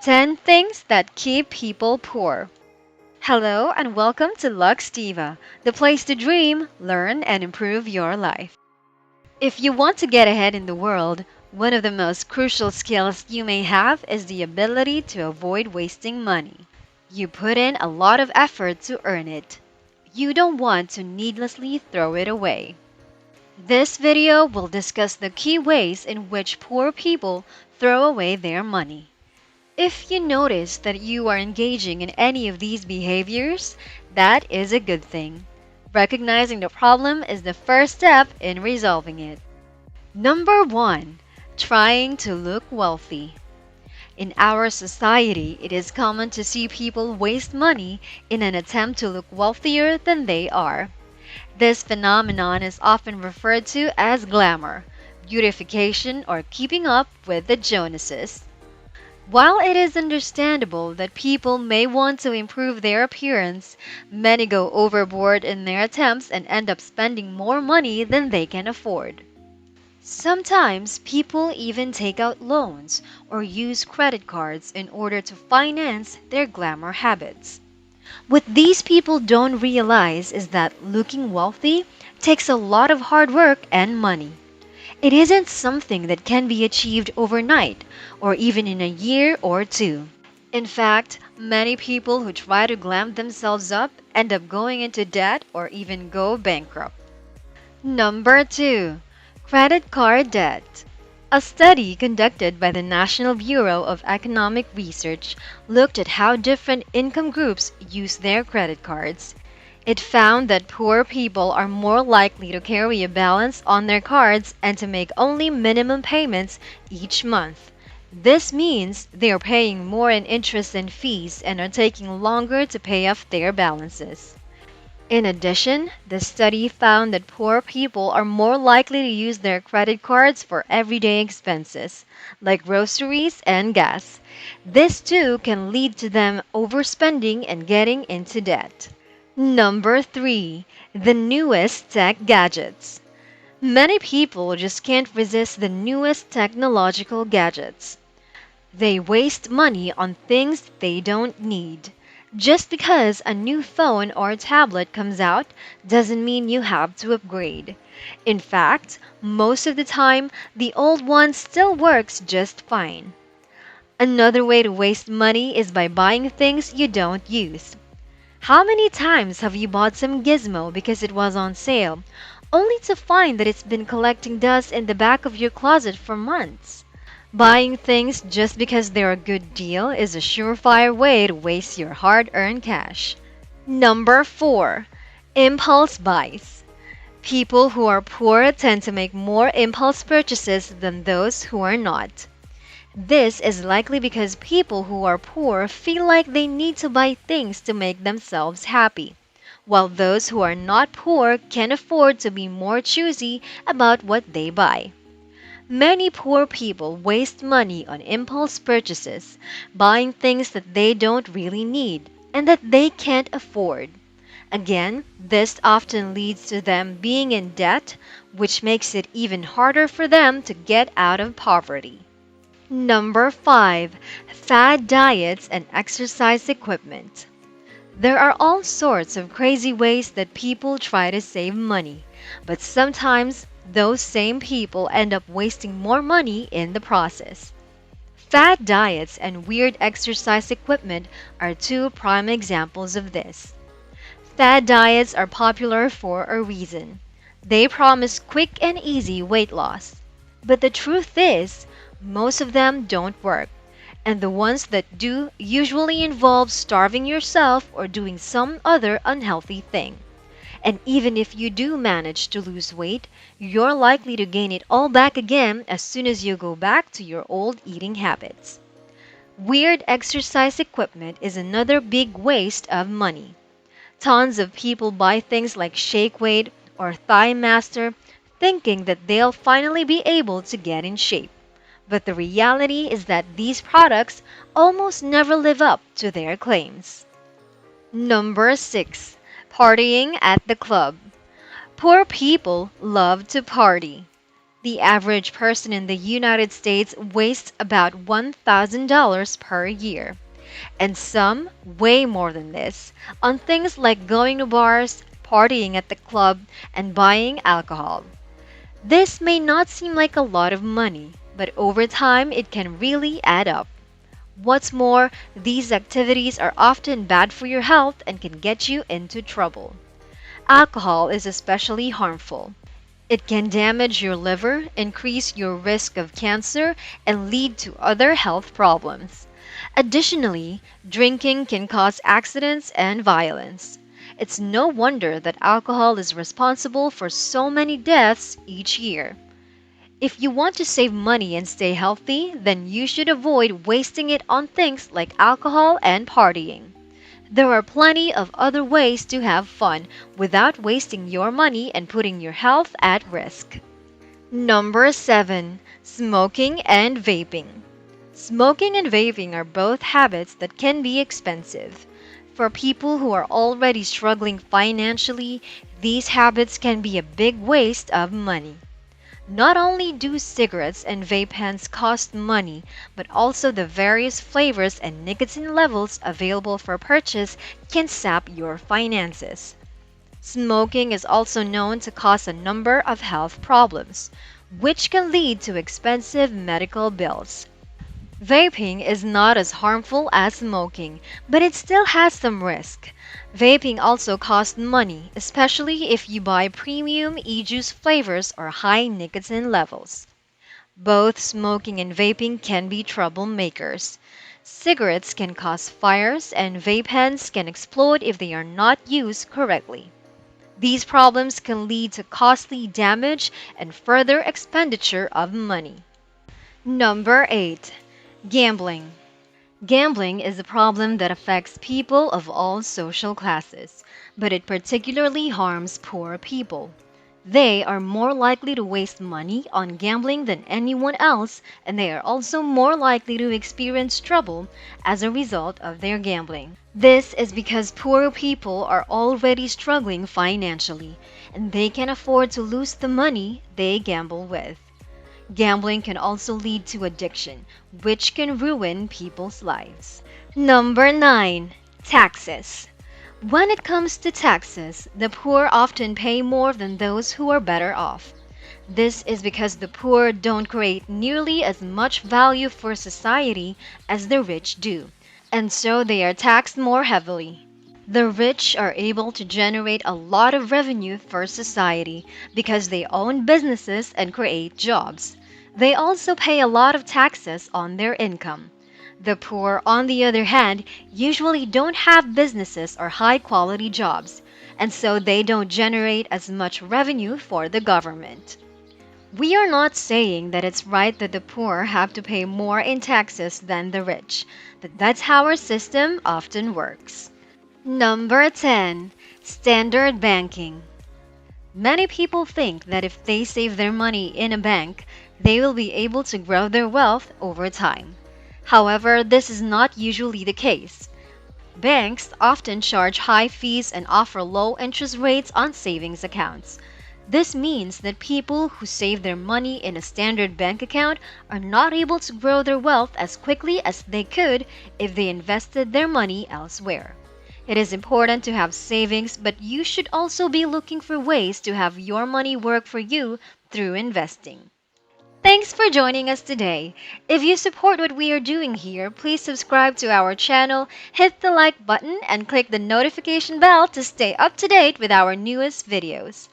10 Things That Keep People Poor. Hello and welcome to Luxtiva, the place to dream, learn, and improve your life. If you want to get ahead in the world, one of the most crucial skills you may have is the ability to avoid wasting money. You put in a lot of effort to earn it. You don't want to needlessly throw it away. This video will discuss the key ways in which poor people throw away their money. If you notice that you are engaging in any of these behaviors, that is a good thing. Recognizing the problem is the first step in resolving it. Number 1. Trying to look wealthy. In our society, it is common to see people waste money in an attempt to look wealthier than they are. This phenomenon is often referred to as glamour, beautification, or keeping up with the Joneses. While it is understandable that people may want to improve their appearance, many go overboard in their attempts and end up spending more money than they can afford. Sometimes people even take out loans or use credit cards in order to finance their glamour habits. What these people don't realize is that looking wealthy takes a lot of hard work and money. It isn't something that can be achieved overnight or even in a year or two. In fact, many people who try to glam themselves up end up going into debt or even go bankrupt. Number 2. Credit card debt. A study conducted by the National Bureau of Economic Research looked at how different income groups use their credit cards. It found that poor people are more likely to carry a balance on their cards and to make only minimum payments each month. This means they are paying more in interest and fees and are taking longer to pay off their balances. In addition, the study found that poor people are more likely to use their credit cards for everyday expenses, like groceries and gas. This too can lead to them overspending and getting into debt. Number 3. The newest tech gadgets. Many people just can't resist the newest technological gadgets. They waste money on things they don't need. Just because a new phone or tablet comes out doesn't mean you have to upgrade. In fact, most of the time, the old one still works just fine. Another way to waste money is by buying things you don't use. How many times have you bought some gizmo because it was on sale, only to find that it's been collecting dust in the back of your closet for months? Buying things just because they're a good deal is a surefire way to waste your hard-earned cash. Number 4. Impulse buys. People who are poor tend to make more impulse purchases than those who are not. This is likely because people who are poor feel like they need to buy things to make themselves happy, while those who are not poor can afford to be more choosy about what they buy. Many poor people waste money on impulse purchases, buying things that they don't really need and that they can't afford. Again, this often leads to them being in debt, which makes it even harder for them to get out of poverty. Number 5. Fad diets and exercise equipment. There are all sorts of crazy ways that people try to save money, but sometimes those same people end up wasting more money in the process. Fad diets and weird exercise equipment are two prime examples of this. Fad diets are popular for a reason. They promise quick and easy weight loss. But the truth is, most of them don't work, and the ones that do usually involve starving yourself or doing some other unhealthy thing. And even if you do manage to lose weight, you're likely to gain it all back again as soon as you go back to your old eating habits. Weird exercise equipment is another big waste of money. Tons of people buy things like Shake Weight or Thigh Master thinking that they'll finally be able to get in shape. But the reality is that these products almost never live up to their claims. Number 6. Partying at the club. Poor people love to party. The average person in the United States wastes about $1,000 per year, and some way more than this, on things like going to bars, partying at the club, and buying alcohol. This may not seem like a lot of money, but over time it can really add up. What's more, these activities are often bad for your health and can get you into trouble. Alcohol is especially harmful. It can damage your liver, increase your risk of cancer, and lead to other health problems. Additionally, drinking can cause accidents and violence. It's no wonder that alcohol is responsible for so many deaths each year. If you want to save money and stay healthy, then you should avoid wasting it on things like alcohol and partying. There are plenty of other ways to have fun without wasting your money and putting your health at risk. Number 7. Smoking and vaping. Smoking and vaping are both habits that can be expensive. For people who are already struggling financially, these habits can be a big waste of money. Not only do cigarettes and vape pens cost money, but also the various flavors and nicotine levels available for purchase can sap your finances. Smoking is also known to cause a number of health problems, which can lead to expensive medical bills. Vaping is not as harmful as smoking, but it still has some risk. Vaping also costs money, especially if you buy premium e-juice flavors or high nicotine levels. Both smoking and vaping can be troublemakers. Cigarettes can cause fires, and vape pens can explode if they are not used correctly. These problems can lead to costly damage and further expenditure of money. Number 8. Gambling. Gambling is a problem that affects people of all social classes, but it particularly harms poor people. They are more likely to waste money on gambling than anyone else, and they are also more likely to experience trouble as a result of their gambling. This is because poor people are already struggling financially, and they can afford to lose the money they gamble with. Gambling can also lead to addiction, which can ruin people's lives. Number 9. Taxes. When it comes to taxes, the poor often pay more than those who are better off. This is because the poor don't create nearly as much value for society as the rich do, and so they are taxed more heavily. The rich are able to generate a lot of revenue for society because they own businesses and create jobs. They also pay a lot of taxes on their income. The poor, on the other hand, usually don't have businesses or high quality jobs, and so they don't generate as much revenue for the government. We are not saying that it's right that the poor have to pay more in taxes than the rich, but that's how our system often works. Number 10. Standard banking. Many people think that if they save their money in a bank, they will be able to grow their wealth over time. However, this is not usually the case. Banks often charge high fees and offer low interest rates on savings accounts. This means that people who save their money in a standard bank account are not able to grow their wealth as quickly as they could if they invested their money elsewhere. It is important to have savings, but you should also be looking for ways to have your money work for you through investing. Thanks for joining us today. If you support what we are doing here, please subscribe to our channel, hit the like button, and click the notification bell to stay up to date with our newest videos.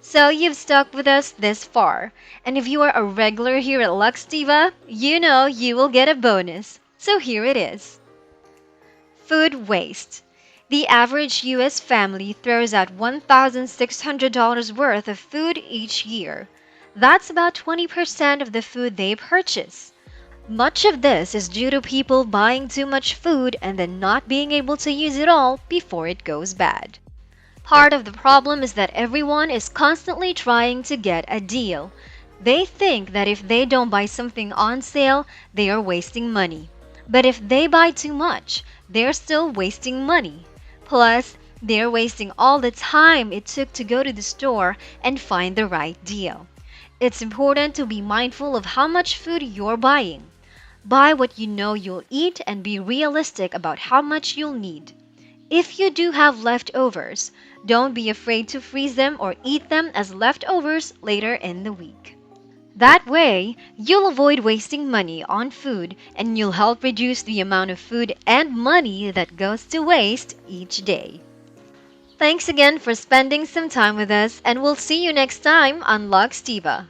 So you've stuck with us this far, and if you are a regular here at Luxtiva, you know you will get a bonus. So here it is. Food waste. The average U.S. family throws out $1,600 worth of food each year. That's about 20% of the food they purchase. Much of this is due to people buying too much food and then not being able to use it all before it goes bad. Part of the problem is that everyone is constantly trying to get a deal. They think that if they don't buy something on sale, they are wasting money. But if they buy too much, they're still wasting money. Plus, they're wasting all the time it took to go to the store and find the right deal. It's important to be mindful of how much food you're buying. Buy what you know you'll eat and be realistic about how much you'll need. If you do have leftovers, don't be afraid to freeze them or eat them as leftovers later in the week. That way, you'll avoid wasting money on food and you'll help reduce the amount of food and money that goes to waste each day. Thanks again for spending some time with us, and we'll see you next time on Luxtiva.